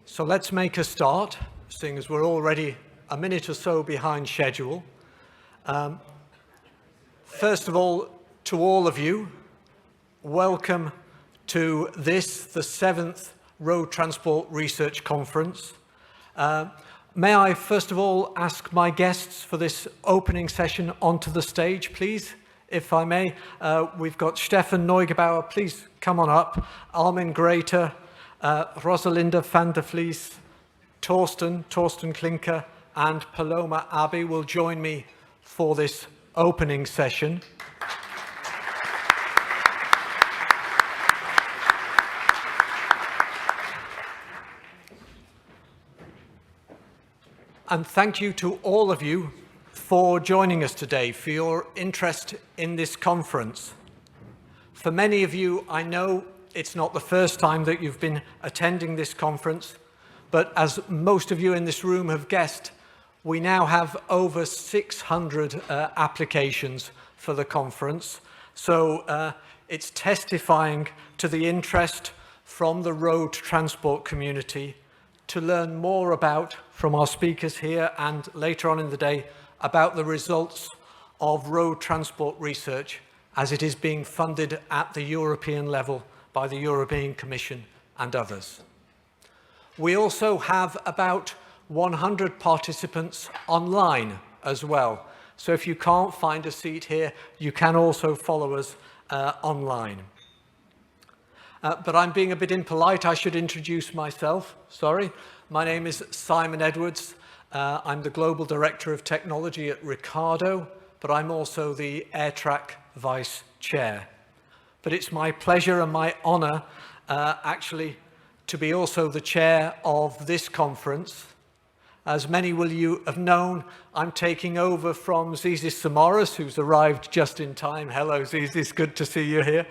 So let's make a start, seeing as we're already a minute or so behind schedule. First of all, to all of you, welcome to this, the 7th Road Transport Research Conference. May I first of all ask my guests for this opening session onto the stage, please, if I may. We've got Stephan Neugebauer, please come on up. Armin Gräter, Rosalinde van der Vlies, Torsten Klimke, and Paloma will join me for this opening session. And thank you to all of you for joining us today, for your interest in this conference. For many of you, I know it's not the first time that you've been attending this conference, but as most of you in this room have guessed, we now have over 600 applications for the conference. So it's testifying to the interest from the road transport community to learn more about, from our speakers here and later on in the day, about the results of road transport research as it is being funded at the European level by the European Commission and others. We also have about 100 participants online as well. So if you can't find a seat here, you can also follow us online. But I'm being a bit impolite. I should introduce myself. Sorry. My name is Simon Edwards. I'm the Global Director of Technology at Ricardo, but I'm also the ERTRAC Vice Chair. But it's my pleasure and my honour, actually, to be also the chair of this conference. As many will you have known, I'm taking over from Zizis Samaras, who's arrived just in time. Hello, Zizis, good to see you here.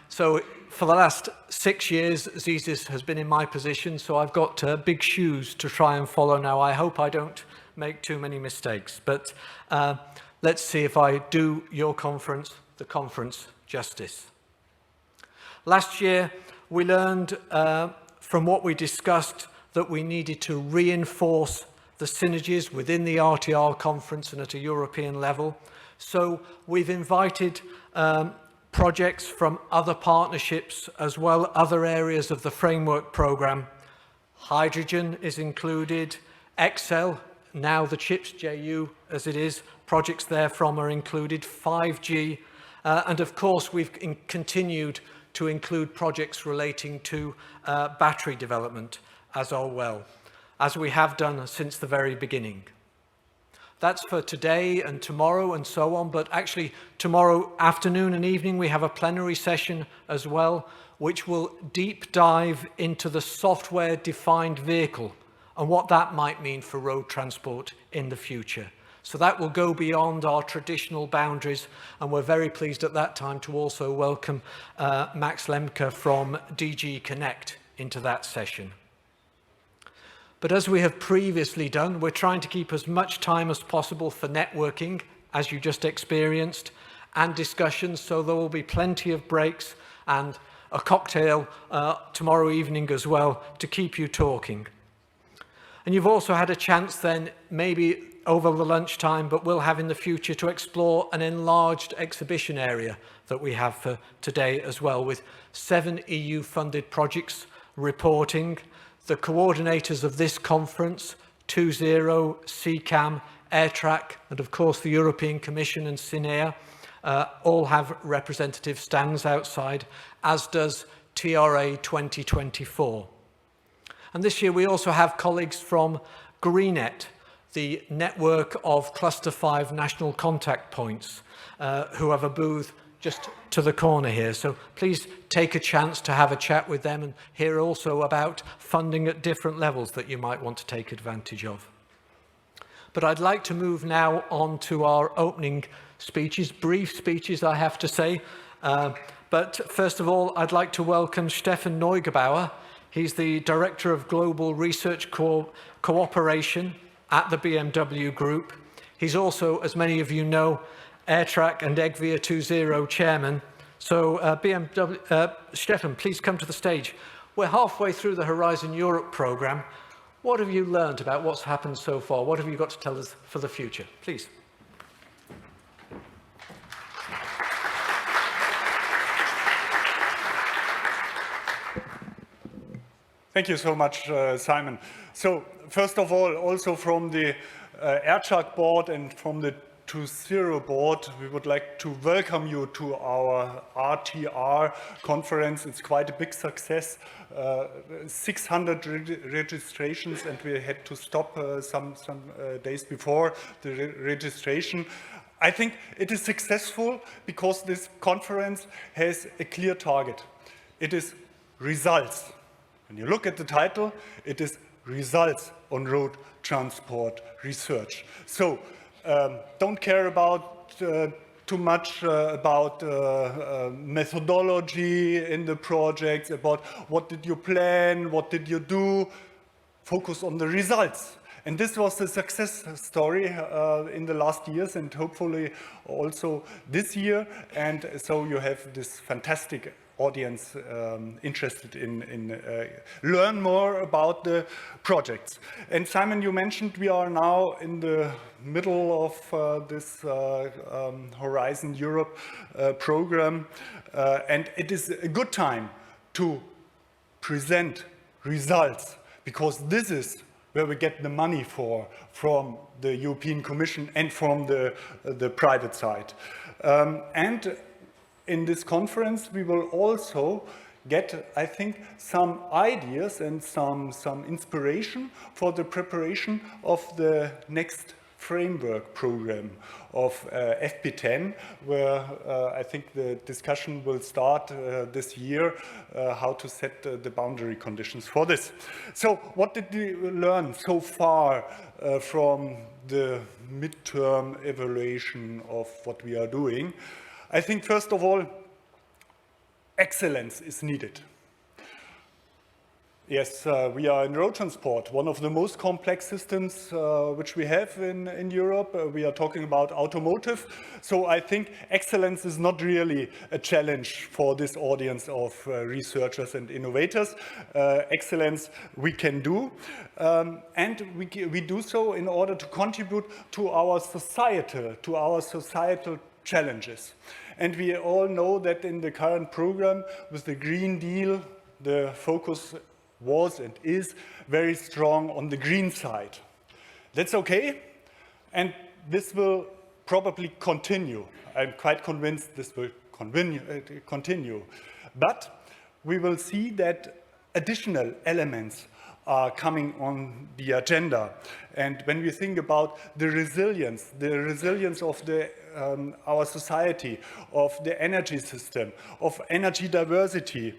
So for the last 6 years, Zizis has been in my position, so I've got big shoes to try and follow now. I hope I don't make too many mistakes, but let's see if I do your conference, the conference, justice. Last year, we learned from what we discussed that we needed to reinforce the synergies within the RTR conference and at a European level. So we've invited projects from other partnerships as well, other areas of the framework programme. Hydrogen is included, Excel, now the CHIPS JU as it is, projects therefrom are included, 5G, and of course we've continued to include projects relating to battery development as well, as we have done since the very beginning. That's for today and tomorrow and so on, but actually tomorrow afternoon and evening we have a plenary session as well, which will deep dive into the software-defined vehicle and what that might mean for road transport in the future. So that will go beyond our traditional boundaries, and we're very pleased at that time to also welcome Max Lemke from DG Connect into that session. But as we have previously done, we're trying to keep as much time as possible for networking, as you just experienced, and discussions, so there will be plenty of breaks and a cocktail tomorrow evening as well to keep you talking. And you've also had a chance then, maybe over the lunchtime, but we'll have in the future to explore an enlarged exhibition area that we have for today as well, with 7 EU-funded projects reporting. The coordinators of this conference, 20, CCAM, ERTRAC, and of course the European Commission and CINEA, all have representative stands outside, as does TRA 2024. And this year we also have colleagues from GreenNet, the network of Cluster 5 national contact points, who have a booth just to the corner here. So please take a chance to have a chat with them and hear also about funding at different levels that you might want to take advantage of. But I'd like to move now on to our opening speeches, brief speeches I have to say. But first of all, I'd like to welcome Stephan Neugebauer. He's the Director of Global Research Cooperation at the BMW Group. He's also, as many of you know, ERTRAC and EGVIA 20 chairman. So Stephan, please come to the stage. We're halfway through the Horizon Europe programme. What have you learned about what's happened so far? What have you got to tell us for the future? Please. Thank you so much, Simon. So, first of all, also from the ERTRAC board and from the 2.0 board, we would like to welcome you to our RTR conference. It's quite a big success. 600 registrations, and we had to stop some days before the registration. I think it is successful because this conference has a clear target. It is results. When you look at the title, it is results on road transport research. So don't care about too much about methodology in the projects, about what did you plan, what did you do. Focus on the results. And this was the success story in the last years and hopefully also this year. And so you have this fantastic audience interested in learn more about the projects. And Simon, you mentioned we are now in the middle of this Horizon Europe program, and it is a good time to present results, because this is where we get the money from the European Commission and from the private side. And in this conference, we will also get, I think, some ideas and some inspiration for the preparation of the next framework program of FP10, where I think the discussion will start this year, how to set the boundary conditions for this. So what did we learn so far from the midterm evaluation of what we are doing? I think, first of all, excellence is needed. Yes, we are in road transport, one of the most complex systems which we have in Europe. We are talking about automotive. So I think excellence is not really a challenge for this audience of researchers and innovators. Excellence we can do. And we do so in order to contribute to our societal challenges. And we all know that in the current program with the Green Deal, the focus was and is very strong on the green side. That's okay, and this will probably continue. I'm quite convinced this will continue. But we will see that additional elements are coming on the agenda. And when we think about the resilience of our society, of the energy system, of energy diversity,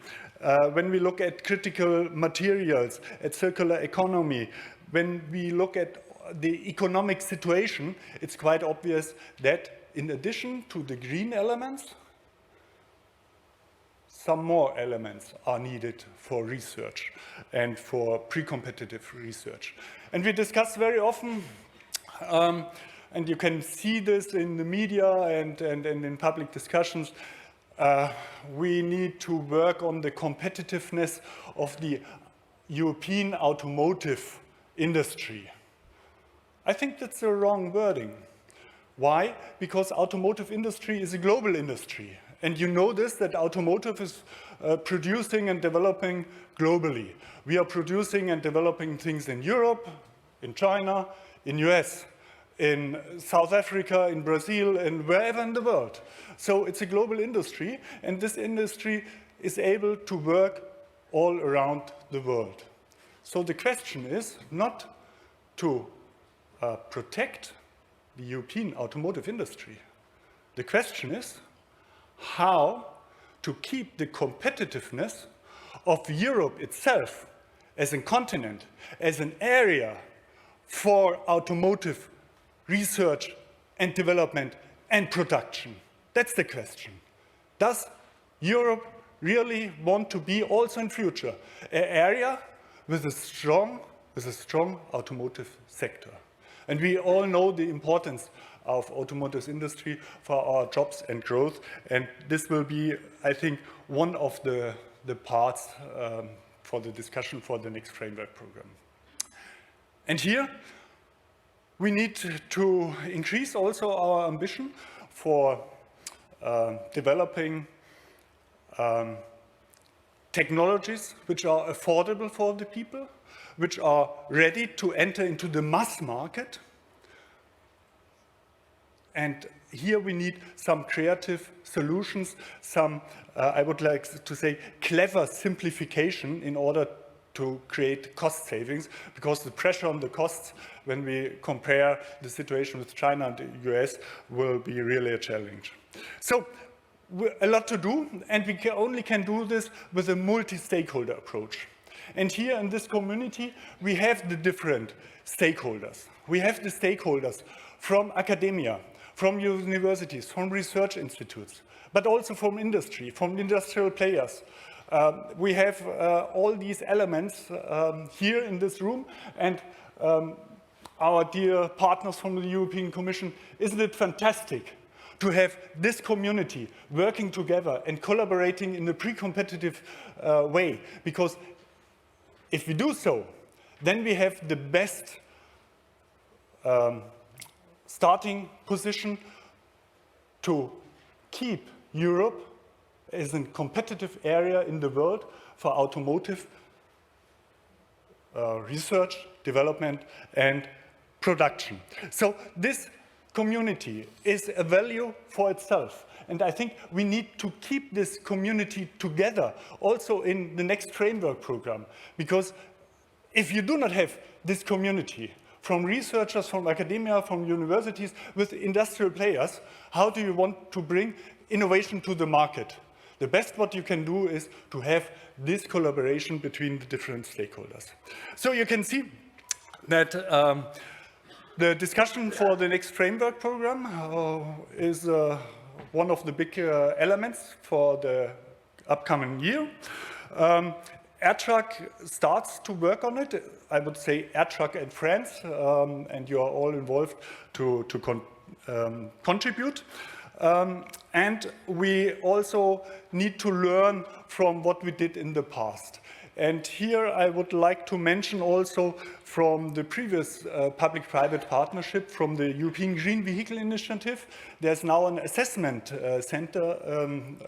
when we look at critical materials, at circular economy, when we look at the economic situation, it's quite obvious that in addition to the green elements, some more elements are needed for research and for pre-competitive research. And we discuss very often, and you can see this in the media and in public discussions, we need to work on the competitiveness of the European automotive industry. I think that's the wrong wording. Why? Because automotive industry is a global industry. And you know this, that automotive is producing and developing globally. We are producing and developing things in Europe, in China, in US, in South Africa, in Brazil, and wherever in the world. So it's a global industry, and this industry is able to work all around the world. So the question is not to protect the European automotive industry. The question is how to keep the competitiveness of Europe itself as a continent, as an area for automotive research and development and production. That's the question. Does Europe really want to be also in future an area with a strong automotive sector? And we all know the importance of automotive industry for our jobs and growth, and this will be, I think, one of the parts for the discussion for the next framework program. And here, we need to increase also our ambition for developing technologies which are affordable for the people, which are ready to enter into the mass market. And here we need some creative solutions, some, I would like to say, clever simplification in order to create cost savings, because the pressure on the costs when we compare the situation with China and the US will be really a challenge. So a lot to do, and we only can do this with a multi-stakeholder approach. And here in this community, we have the different stakeholders. We have the stakeholders from academia, from universities, from research institutes, but also from industry, from industrial players. We have all these elements here in this room, and our dear partners from the European Commission, isn't it fantastic to have this community working together and collaborating in a pre-competitive way? Because if we do so, then we have the best starting position to keep Europe as a competitive area in the world for automotive research, development, and production. So this community is a value for itself. And I think we need to keep this community together also in the next framework program. Because if you do not have this community from researchers, from academia, from universities, with industrial players, how do you want to bring innovation to the market? The best what you can do is to have this collaboration between the different stakeholders. So you can see that the discussion for the next framework program is one of the big elements for the upcoming year. ERTRAC starts to work on it. I would say ERTRAC and France, and you are all involved to contribute. And we also need to learn from what we did in the past. And here I would like to mention also from the previous public-private partnership from the European Green Vehicle Initiative, there's now an assessment center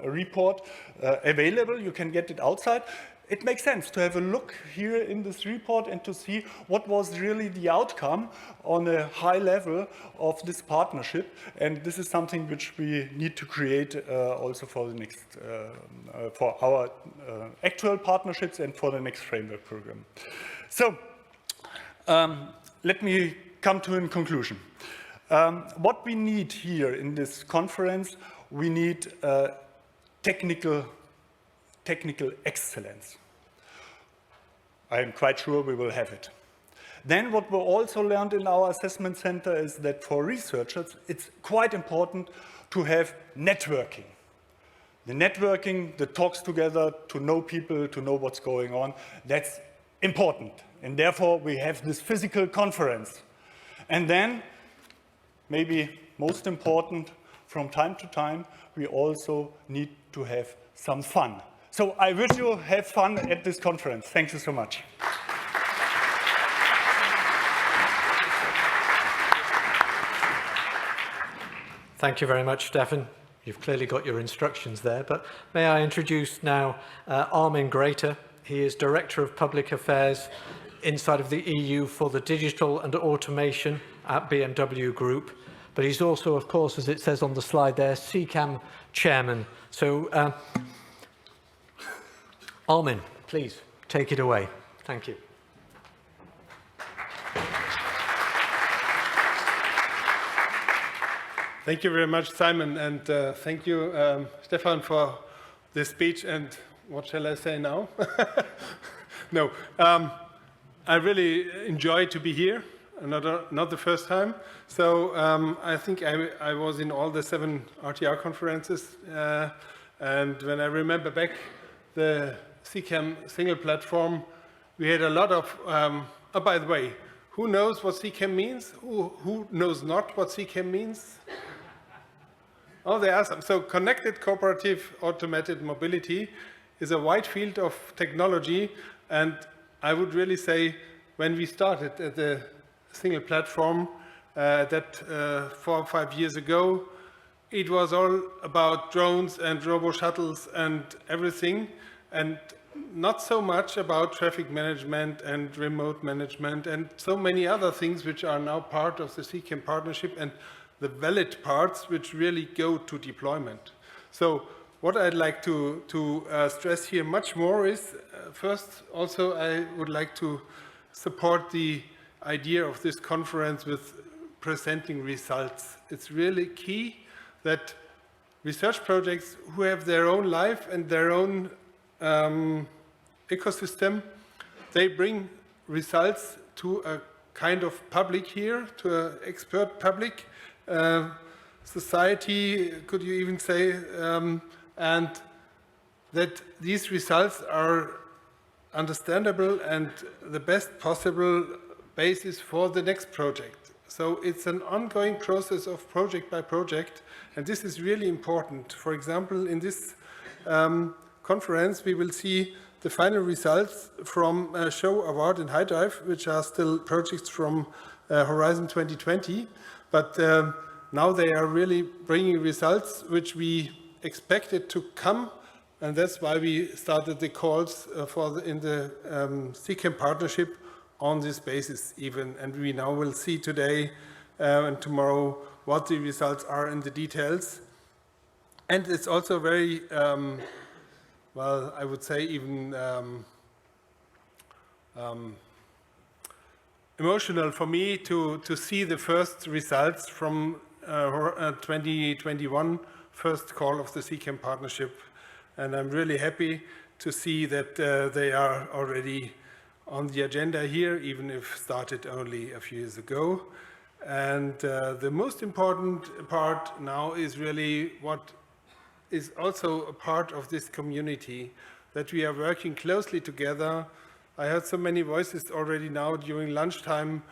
report available. You can get it outside. It makes sense to have a look here in this report and to see what was really the outcome on a high level of this partnership. And this is something which we need to create also for the next, for our actual partnerships and for the next framework program. So let me come to a conclusion. What we need here in this conference, we need technical excellence. I am quite sure we will have it. Then what we also learned in our assessment center is that for researchers, it's quite important to have networking. The networking that talks together, to know people, to know what's going on, that's important. And therefore, we have this physical conference. And then, maybe most important, from time to time, we also need to have some fun. So I wish you have fun at this conference. Thank you so much. Thank you very much, Stephan. You've clearly got your instructions there, but may I introduce now Armin Gräter. He is Director of Public Affairs inside of the EU for the Digital and Automation at BMW Group. But he's also, of course, as it says on the slide there, CCAM Chairman. So Armin, please take it away. Thank you. Thank you very much, Simon, and thank you, Stephan, for this speech. And what shall I say now? No, I really enjoy to be here, not the first time. So I think I was in all the 7 RTR conferences, and when I remember back the CCAM single platform, we had a lot of, oh, by the way, who knows what CCAM means? Who knows not what CCAM means? Oh, there are some. So connected cooperative automated mobility is a wide field of technology, and I would really say when we started at the single platform 4 or 5 years ago, it was all about drones and robo shuttles and everything, and not so much about traffic management and remote management and so many other things which are now part of the CCAM partnership and the valid parts which really go to deployment. So what I'd like to stress here much more is, first, also I would like to support the idea of this conference with presenting results. It's really key that research projects who have their own life and their own ecosystem, they bring results to a kind of public here, to an expert public, society, could you even say, and that these results are understandable and the best possible basis for the next project. So it's an ongoing process of project by project, and this is really important. For example, in this conference, we will see the final results from Show, Award and High Drive, which are still projects from Horizon 2020, but now they are really bringing results which we expected to come, and that's why we started the calls in the CCAM partnership on this basis even, and we now will see today and tomorrow what the results are in the details. And it's also very, well, I would say even emotional for me to see the first results from 2021 first call of the CCAM partnership, and I'm really happy to see that they are already on the agenda here, even if started only a few years ago. And the most important part now is really what is also a part of this community, that we are working closely together. I heard so many voices already now during lunchtime.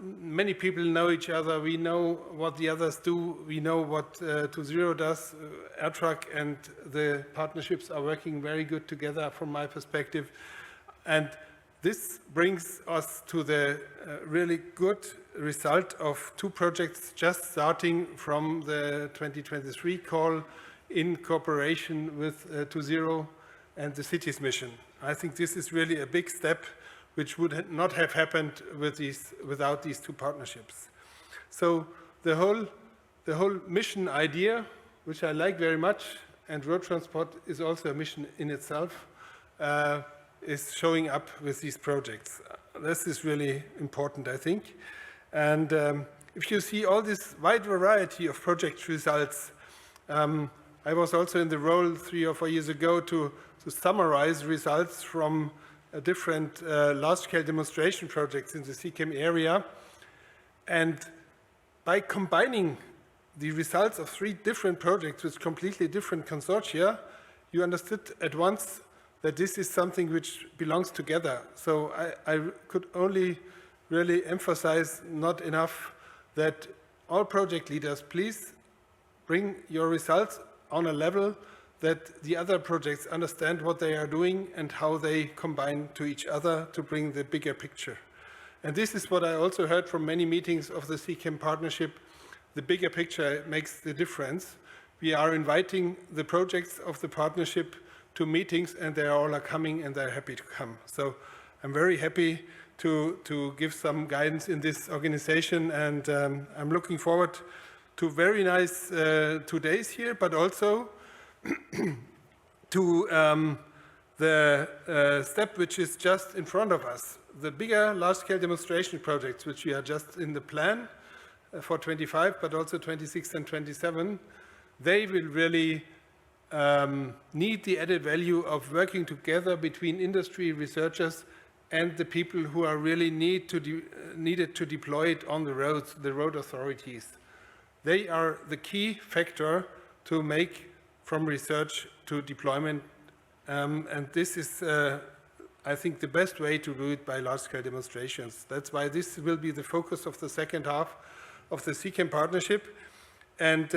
Many people know each other. We know what the others do. We know what 2.0 does. ERTRAC and the partnerships are working very good together from my perspective. And this brings us to the really good result of 2 projects just starting from the 2023 call in cooperation with 2.0 and the Cities mission. I think this is really a big step which would not have happened without these 2 partnerships. So the whole mission idea, which I like very much, and road transport is also a mission in itself, is showing up with these projects. This is really important, I think. And if you see all this wide variety of project results, I was also in the role 3 or 4 years ago to summarize results from different large-scale demonstration projects in the CCAM area. And by combining the results of 3 different projects with completely different consortia, you understood at once that this is something which belongs together. So I could only really emphasize not enough that all project leaders, please bring your results on a level that the other projects understand what they are doing and how they combine to each other to bring the bigger picture. And this is what I also heard from many meetings of the CCAM partnership. The bigger picture makes the difference. We are inviting the projects of the partnership to meetings, and they all are coming and they're happy to come. So I'm very happy to give some guidance in this organization, and I'm looking forward to very nice 2 days here, but also to the step which is just in front of us. The bigger large-scale demonstration projects, which we are just in the plan for 25, but also 26 and 27, they will really need the added value of working together between industry researchers and the people who are really needed to deploy it on the roads, the road authorities. They are the key factor to make from research to deployment, and this is, I think, the best way to do it by large-scale demonstrations. That's why this will be the focus of the second half of the CCAM partnership. And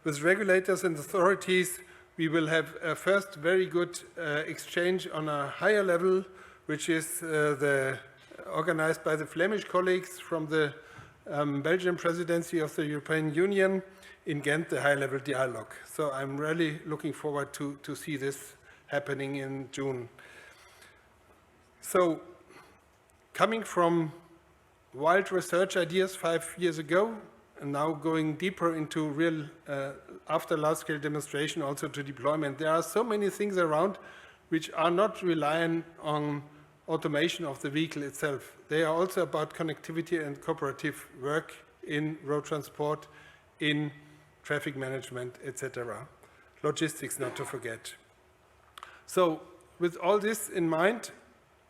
with regulators and authorities, we will have a first very good exchange on a higher level, which is organized by the Flemish colleagues from the Belgian presidency of the European Union in Ghent, the high-level dialogue. So I'm really looking forward to see this happening in June. So coming from wild research ideas 5 years ago, and now going deeper into real, after large-scale demonstration, also to deployment, there are so many things around which are not reliant on automation of the vehicle itself. They are also about connectivity and cooperative work in road transport, in traffic management, etc. Logistics, not to forget. So, with all this in mind,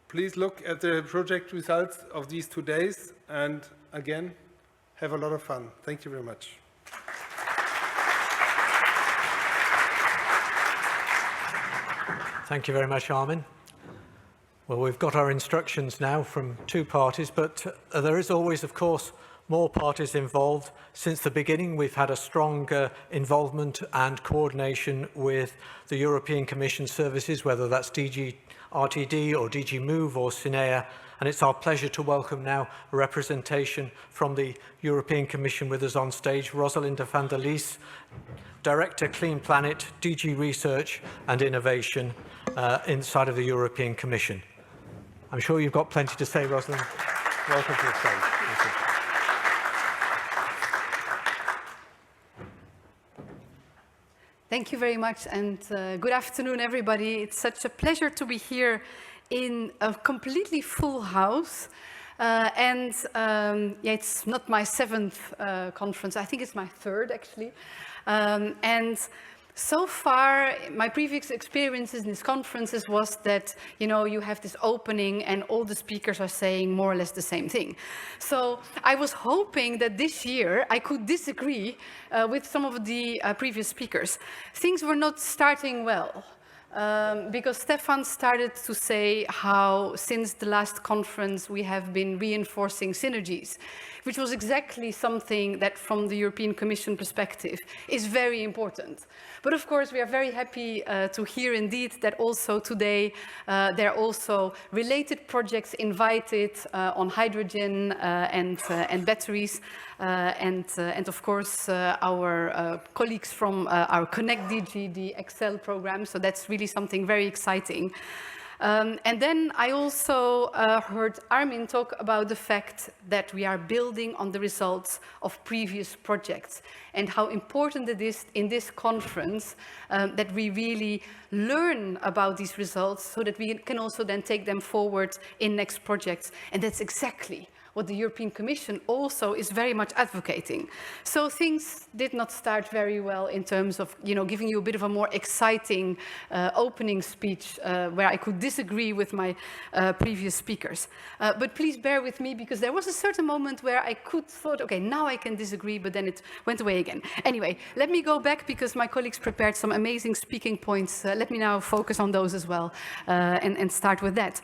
please look at the project results of these 2 days, and again, have a lot of fun. Thank you very much. Thank you very much, Armin. Well, we've got our instructions now from 2 parties, but there is always, of course, more parties involved. Since the beginning, we've had a strong involvement and coordination with the European Commission services, whether that's DG RTD or DG Move or CINEA, and it's our pleasure to welcome now a representation from the European Commission with us on stage, Rosalinde van der Vlies, Director Clean Planet, DG Research and Innovation inside of the European Commission. I'm sure you've got plenty to say, Rosalinde. Welcome to the stage. Thank you. Thank you very much, and good afternoon, everybody. It's such a pleasure to be here in a completely full house. Yeah, it's not my 7th conference. I think it's my 3rd, actually. And so far, my previous experiences in these conferences was that, you know, you have this opening and all the speakers are saying more or less the same thing. So I was hoping that this year I could disagree with some of the previous speakers. Things were not starting well. Because Stephan started to say how since the last conference we have been reinforcing synergies, which was exactly something that from the European Commission perspective is very important. But of course we are very happy to hear indeed that also today there are also related projects invited on hydrogen and batteries. And of course, our colleagues from our Connect DG, the Excel program, so that's really something very exciting. And then I also heard Armin talk about the fact that we are building on the results of previous projects and how important it is in this conference that we really learn about these results so that we can also then take them forward in next projects. And that's exactly what the European Commission also is very much advocating. So things did not start very well in terms of, you know, giving you a bit of a more exciting opening speech where I could disagree with my previous speakers. But please bear with me because there was a certain moment where I could thought, okay, now I can disagree, but then it went away again. Anyway, let me go back because my colleagues prepared some amazing speaking points. Let me now focus on those as well and start with that.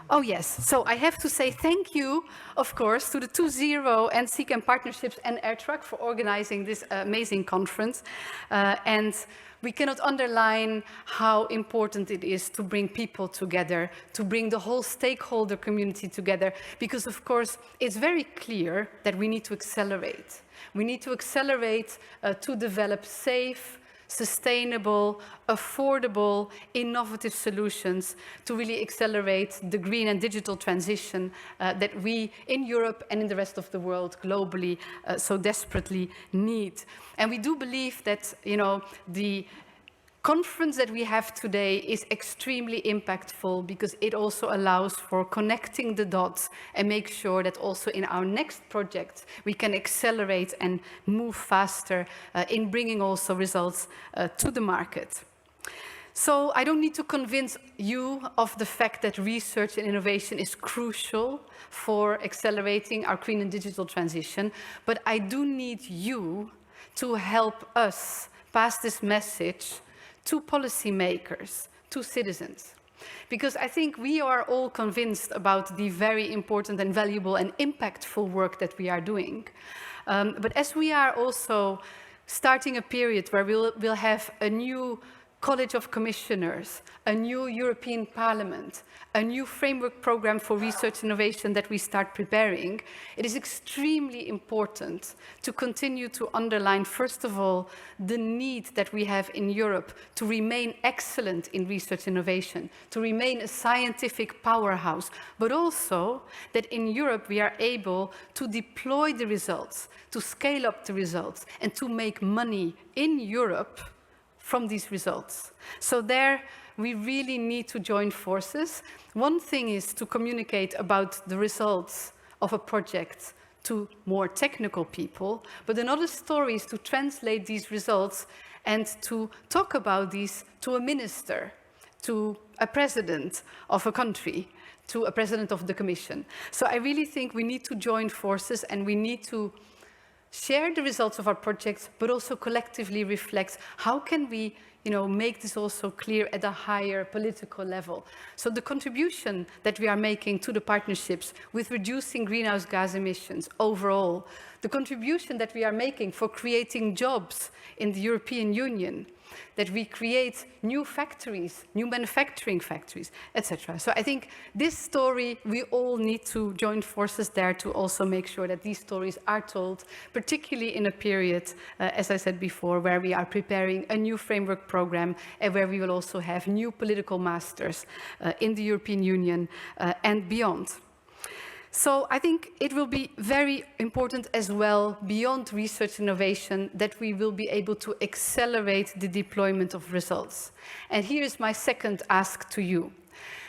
Oh yes, so I have to say thank you, of course, to the 2.0 and CCAM partnerships and ERTRAC for organizing this amazing conference. And we cannot underline how important it is to bring people together, to bring the whole stakeholder community together, because of course it's very clear that we need to accelerate. We need to accelerate to develop safe, sustainable, affordable, innovative solutions to really accelerate the green and digital transition that we in Europe and in the rest of the world globally so desperately need. And we do believe that, you know, the conference that we have today is extremely impactful because it also allows for connecting the dots and make sure that also in our next project we can accelerate and move faster in bringing also results to the market. So I don't need to convince you of the fact that research and innovation is crucial for accelerating our green and digital transition, but I do need you to help us pass this message to policymakers, to citizens. Because I think we are all convinced about the very important and valuable and impactful work that we are doing. But as we are also starting a period where we'll have a new College of Commissioners, a new European Parliament, a new framework program for research innovation that we start preparing, it is extremely important to continue to underline, first of all, the need that we have in Europe to remain excellent in research innovation, to remain a scientific powerhouse, but also that in Europe we are able to deploy the results, to scale up the results, and to make money in Europe from these results. So there, we really need to join forces. One thing is to communicate about the results of a project to more technical people, but another story is to translate these results and to talk about these to a minister, to a president of a country, to a president of the Commission. So I really think we need to join forces and we need to share the results of our projects, but also collectively reflect how can we make this also clear at a higher political level. So the contribution that we are making to the partnerships with reducing greenhouse gas emissions overall, the contribution that we are making for creating jobs in the European Union, that we create new factories, new manufacturing factories, etc. So I think this story, we all need to join forces there to also make sure that these stories are told, particularly in a period, as I said before, where we are preparing a new framework program and where we will also have new political masters in the European Union and beyond. So I think it will be very important as well, beyond research innovation, that we will be able to accelerate the deployment of results. And here is my second ask to you.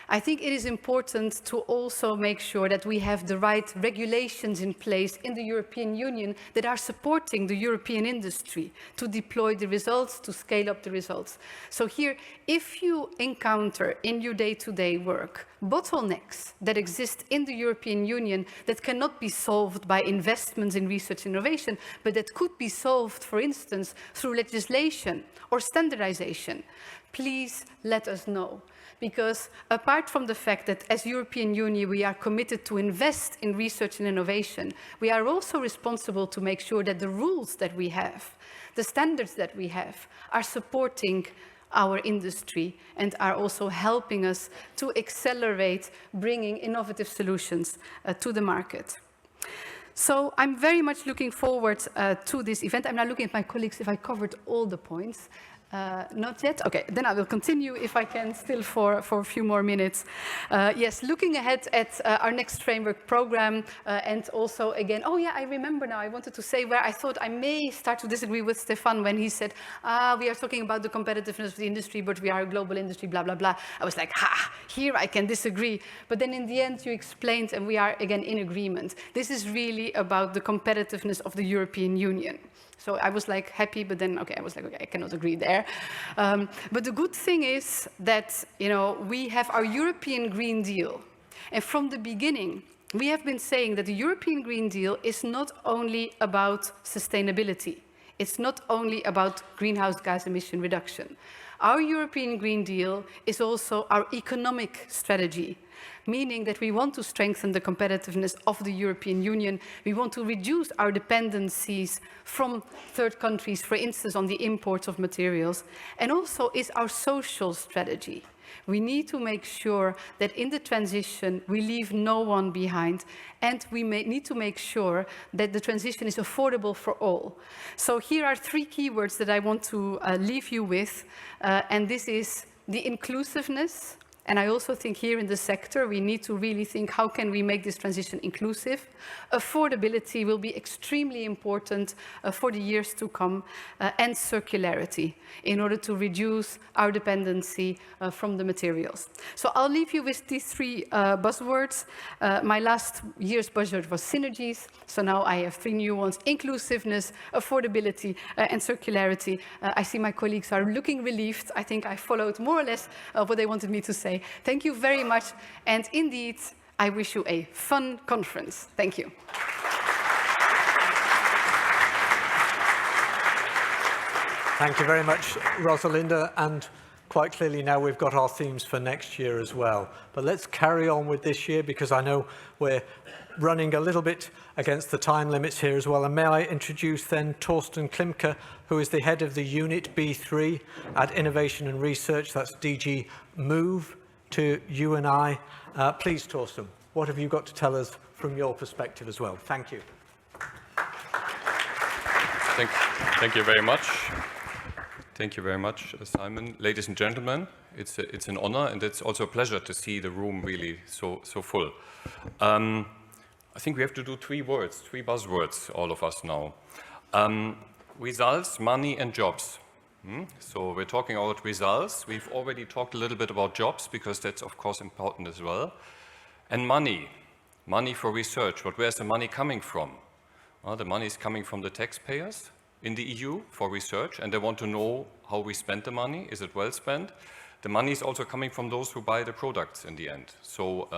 I think it is important to also make sure that we have the right regulations in place in the European Union that are supporting the European industry to deploy the results, to scale up the results. So here, if you encounter in your day-to-day work bottlenecks that exist in the European Union that cannot be solved by investments in research and innovation, but that could be solved, for instance, through legislation or standardization, please let us know. Because apart from the fact that as European Union we are committed to invest in research and innovation, we are also responsible to make sure that the rules that we have, the standards that we have, are supporting our industry and are also helping us to accelerate bringing innovative solutions to the market. So I'm very much looking forward to this event. I'm now looking at my colleagues if I covered all the points. Not yet? Okay, then I will continue if I can still for a few more minutes. Yes, looking ahead at our next framework program and also again, oh yeah, I remember now, I wanted to say where I thought I may start to disagree with Stephan when he said, we are talking about the competitiveness of the industry, but we are a global industry, blah, blah, blah. I was like, here I can disagree. But then in the end you explained and we are again in agreement. This is really about the competitiveness of the European Union. So I was like happy, but then, okay, I was like, okay, I cannot agree there. But the good thing is that, we have our European Green Deal. And from the beginning, we have been saying that the European Green Deal is not only about sustainability. It's not only about greenhouse gas emission reduction. Our European Green Deal is also our economic strategy, meaning that we want to strengthen the competitiveness of the European Union. We want to reduce our dependencies from third countries, for instance, on the imports of materials, and also is our social strategy. We need to make sure that in the transition we leave no one behind, and we need to make sure that the transition is affordable for all. So here are 3 keywords that I want to leave you with, and this is the inclusiveness. And I also think here in the sector, we need to really think how can we make this transition inclusive. Affordability will be extremely important for the years to come, and circularity in order to reduce our dependency from the materials. So I'll leave you with these 3 buzzwords. My last year's buzzword was synergies. So now I have 3 new ones: inclusiveness, affordability, and circularity. I see my colleagues are looking relieved. I think I followed more or less what they wanted me to say. Thank you very much, and indeed, I wish you a fun conference. Thank you. Thank you very much, Rosalinde, and quite clearly now we've got our themes for next year as well. But let's carry on with this year because I know we're running a little bit against the time limits here as well. And may I introduce then Torsten Klimke, who is the head of the Unit B3 at Innovation and Research, that's DG Move, to you and I. Please, Torsten, what have you got to tell us from your perspective as well? Thank you. Thank you very much. Thank you very much, Simon. Ladies and gentlemen, it's an honor and it's also a pleasure to see the room really so full. I think we have to do three buzzwords, all of us now. Results, money and jobs. So we're talking about results. We've already talked a little bit about jobs because that's of course important as well. And money for research. But where's the money coming from? Well, the money is coming from the taxpayers in the EU for research, and they want to know how we spend the money. Is it well spent? The money is also coming from those who buy the products in the end. So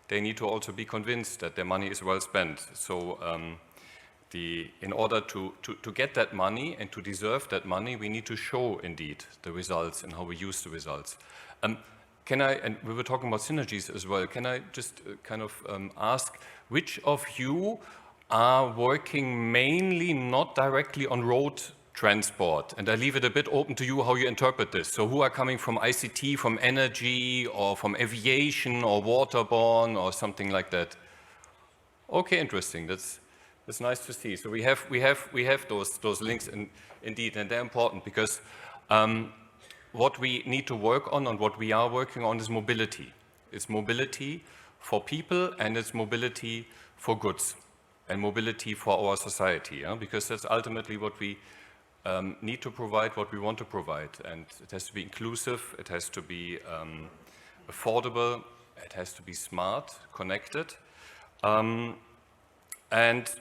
they need to also be convinced that their money is well spent. So in order to get that money and to deserve that money, we need to show indeed the results and how we use the results. And we were talking about synergies as well. Can I just ask which of you are working mainly not directly on road transport? And I leave it a bit open to you how you interpret this. So who are coming from ICT, from energy, or from aviation, or waterborne, or something like that? Okay, interesting. That's nice to see. So we have those links indeed, and they're important because what we need to work on and what we are working on is mobility. It's mobility for people and it's mobility for goods and mobility for our society, because that's ultimately what we need to provide, what we want to provide. And it has to be inclusive, it has to be affordable, it has to be smart, connected. And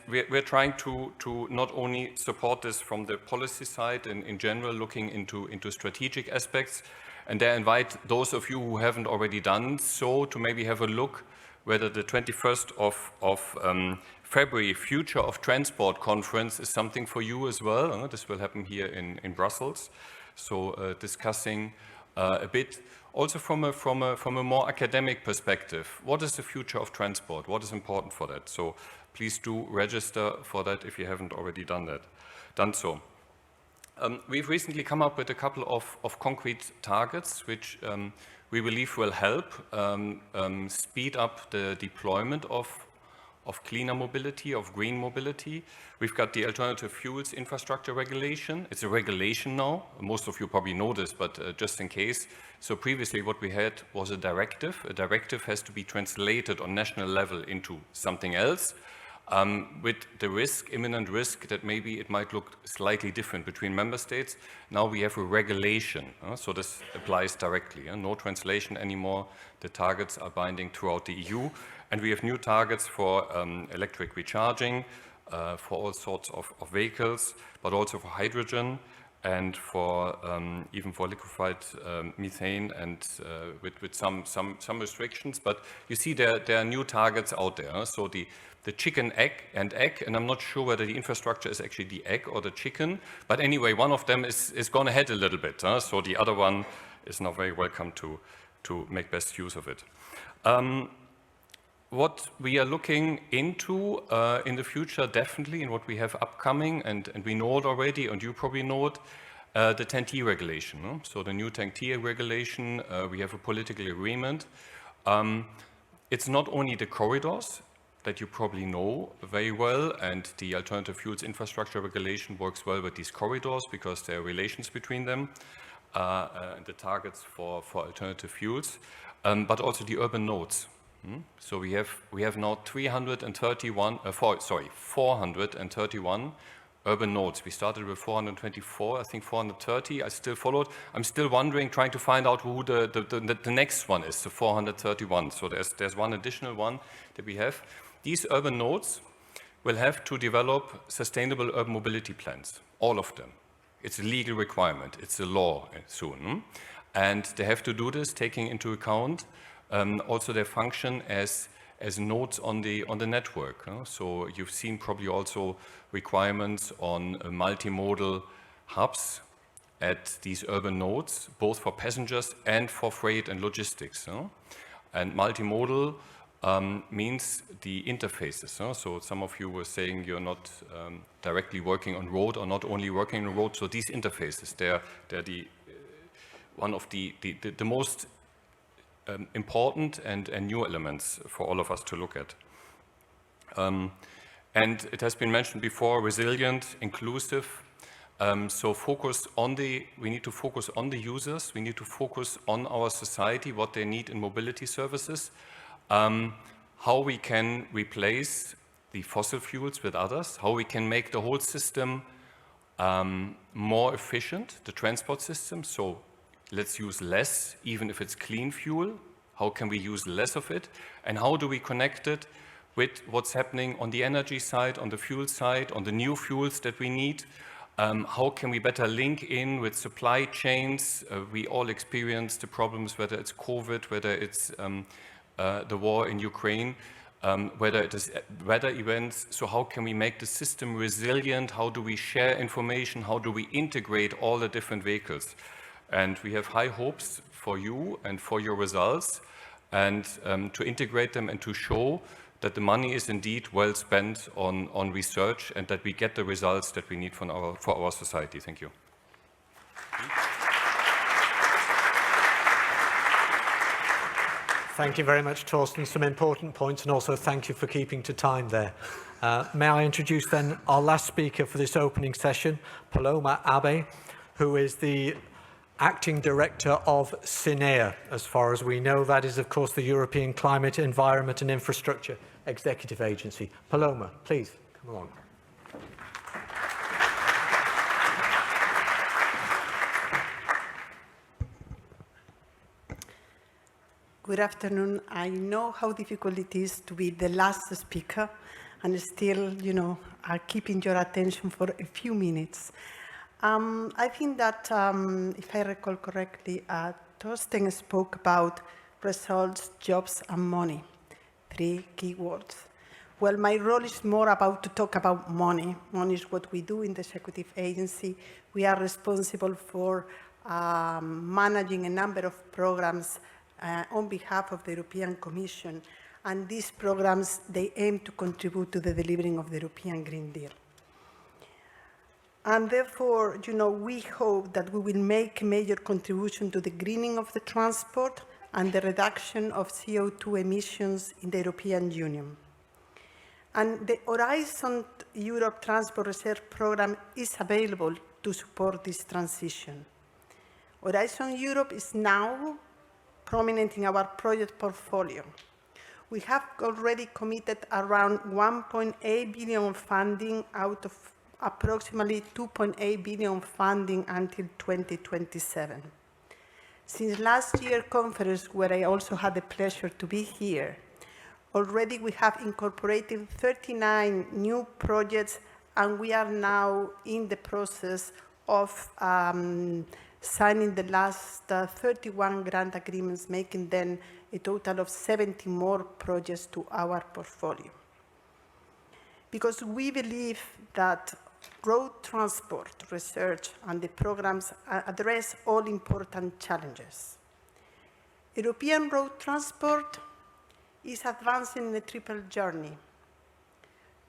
we're trying to not only support this from the policy side and in general looking into strategic aspects, and I invite those of you who haven't already done so to maybe have a look whether the 21st of February Future of Transport conference is something for you as well. This will happen here in Brussels. So discussing a bit also from a more academic perspective. What is the future of transport? What is important for that? So please do register for that if you haven't already done so. We've recently come up with a couple of concrete targets which we believe will help speed up the deployment of cleaner mobility, of green mobility. We've got the alternative fuels infrastructure regulation. It's a regulation now. Most of you probably know this, but just in case. So previously what we had was a directive. A directive has to be translated on national level into something else. With the risk, imminent risk, that maybe it might look slightly different between member states. Now we have a regulation, so this applies directly. No translation anymore. The targets are binding throughout the EU. And we have new targets for electric recharging, for all sorts of vehicles, but also for hydrogen and for even for liquefied methane and with some restrictions. But you see there are new targets out there. So the chicken, egg, and I'm not sure whether the infrastructure is actually the egg or the chicken, but anyway, one of them is gone ahead a little bit, so the other one is now very welcome to make best use of it. What we are looking into in the future, definitely, and what we have upcoming, and we know it already, and you probably know it, the TEN-T regulation. So the new TEN-T regulation, we have a political agreement. It's not only the corridors that you probably know very well, and the alternative fuels infrastructure regulation works well with these corridors because there are relations between them, and the targets for alternative fuels, but also the urban nodes. So we have now 431 urban nodes. We started with 424, I think 430. I still followed. I'm still wondering, trying to find out who the next one is, the 431. So there's one additional one that we have. These urban nodes will have to develop sustainable urban mobility plans, all of them. It's a legal requirement. It's a law soon. And they have to do this taking into account also their function as nodes on the network. So you've seen probably also requirements on multimodal hubs at these urban nodes, both for passengers and for freight and logistics. And multimodal means the interfaces. So some of you were saying you're not directly working on road or not only working on road. So these interfaces, they're the one of the most important and new elements for all of us to look at. And it has been mentioned before, resilient, inclusive. So we need to focus on the users. We need to focus on our society, what they need in mobility services, how we can replace the fossil fuels with others, how we can make the whole system more efficient, the transport system. So let's use less, even if it's clean fuel. How can we use less of it? And how do we connect it with what's happening on the energy side, on the fuel side, on the new fuels that we need? How can we better link in with supply chains? We all experience the problems, whether it's COVID, whether it's the war in Ukraine, whether it is weather events. So how can we make the system resilient? How do we share information? How do we integrate all the different vehicles? And we have high hopes for you and for your results, and to integrate them and to show that the money is indeed well spent on research and that we get the results that we need for our society. Thank you. Thank you very much, Torsten. Some important points, and also thank you for keeping to time there. May I introduce then our last speaker for this opening session, Paloma Abe, who is the Acting Director of CINEA. As far as we know, that is, of course, the European Climate, Environment and Infrastructure Executive Agency. Paloma, please, come along. Good afternoon. I know how difficult it is to be the last speaker and still, are keeping your attention for a few minutes. I think that, if I recall correctly, Torsten spoke about results, jobs, and money, 3 key words. Well, my role is more about to talk about money. Money is what we do in the executive agency. We are responsible for managing a number of programs on behalf of the European Commission. And these programs, they aim to contribute to the delivering of the European Green Deal. And therefore, we hope that we will make a major contribution to the greening of the transport and the reduction of CO2 emissions in the European Union. And the Horizon Europe Transport Research Programme is available to support this transition. Horizon Europe is now prominent in our project portfolio. We have already committed around 1.8 billion funding out of approximately 2.8 billion funding until 2027. Since last year's conference, where I also had the pleasure to be here, already we have incorporated 39 new projects, and we are now in the process of signing the last 31 grant agreements, making then a total of 70 more projects to our portfolio. Because we believe that road transport research and the programs address all important challenges. European road transport is advancing in a triple journey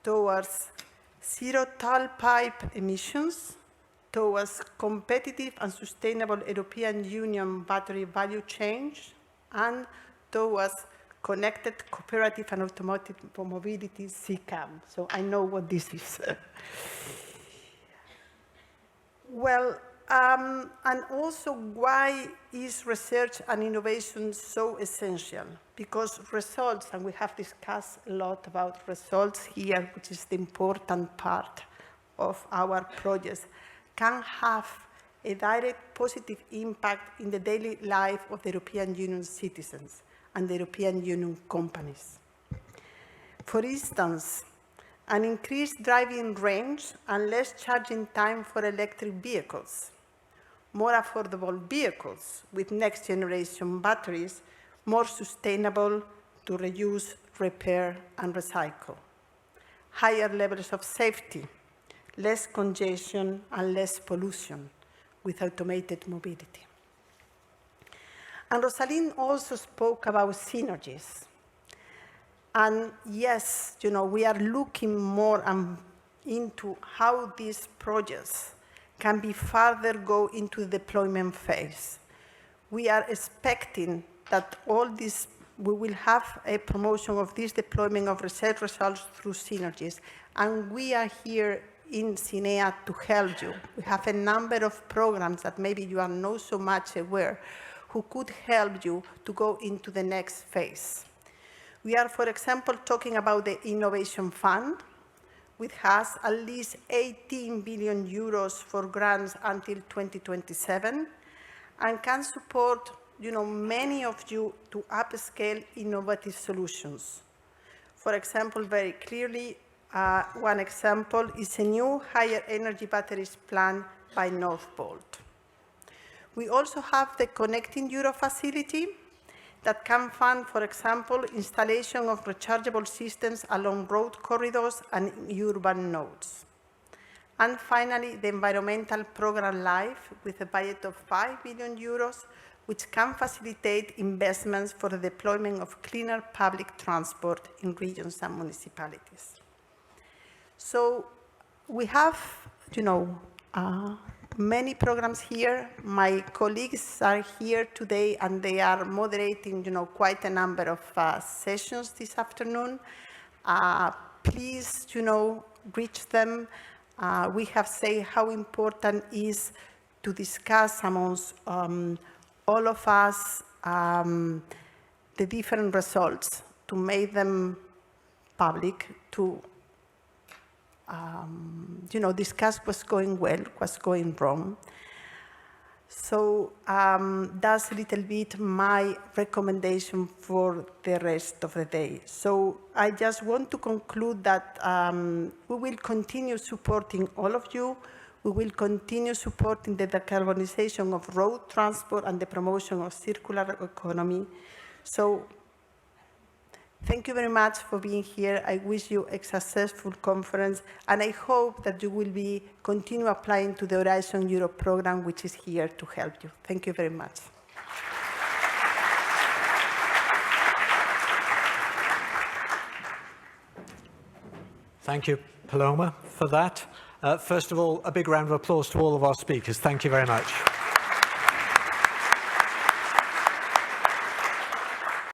towards zero tailpipe emissions, towards competitive and sustainable European Union battery value chain, and towards connected cooperative and automotive mobility, CCAM. So I know what this is. Well, and also why is research and innovation so essential? Because results, and we have discussed a lot about results here, which is the important part of our projects, can have a direct positive impact in the daily life of the European Union citizens and the European Union companies. For instance, an increased driving range and less charging time for electric vehicles, more affordable vehicles with next generation batteries, more sustainable to reuse, repair, and recycle, higher levels of safety, less congestion and less pollution, with automated mobility. And Rosalinde also spoke about synergies. And yes, we are looking more into how these projects can be further go into the deployment phase. We are expecting that all this, we will have a promotion of this deployment of research results through synergies. And we are here in CINEA to help you. We have a number of programs that maybe you are not so much aware, who could help you to go into the next phase. We are, for example, talking about the Innovation Fund, which has at least 18 billion euros for grants until 2027, and can support many of you to upscale innovative solutions. For example, very clearly, one example is a new higher energy batteries plant by Northvolt. We also have the Connecting Europe facility that can fund, for example, installation of rechargeable systems along road corridors and urban nodes. And finally, the environmental program LIFE with a budget of 5 billion euros, which can facilitate investments for the deployment of cleaner public transport in regions and municipalities. So we have, many programs here. My colleagues are here today, and they are moderating, quite a number of sessions this afternoon. Please, reach them. We have said how important it is to discuss amongst all of us the different results, to make them public, to discuss what's going well, what's going wrong. So that's a little bit my recommendation for the rest of the day. So I just want to conclude that we will continue supporting all of you. We will continue supporting the decarbonization of road transport and the promotion of circular economy. So thank you very much for being here. I wish you a successful conference, and I hope that you will continue applying to the Horizon Europe program, which is here to help you. Thank you very much. Thank you, Paloma, for that. First of all, a big round of applause to all of our speakers. Thank you very much.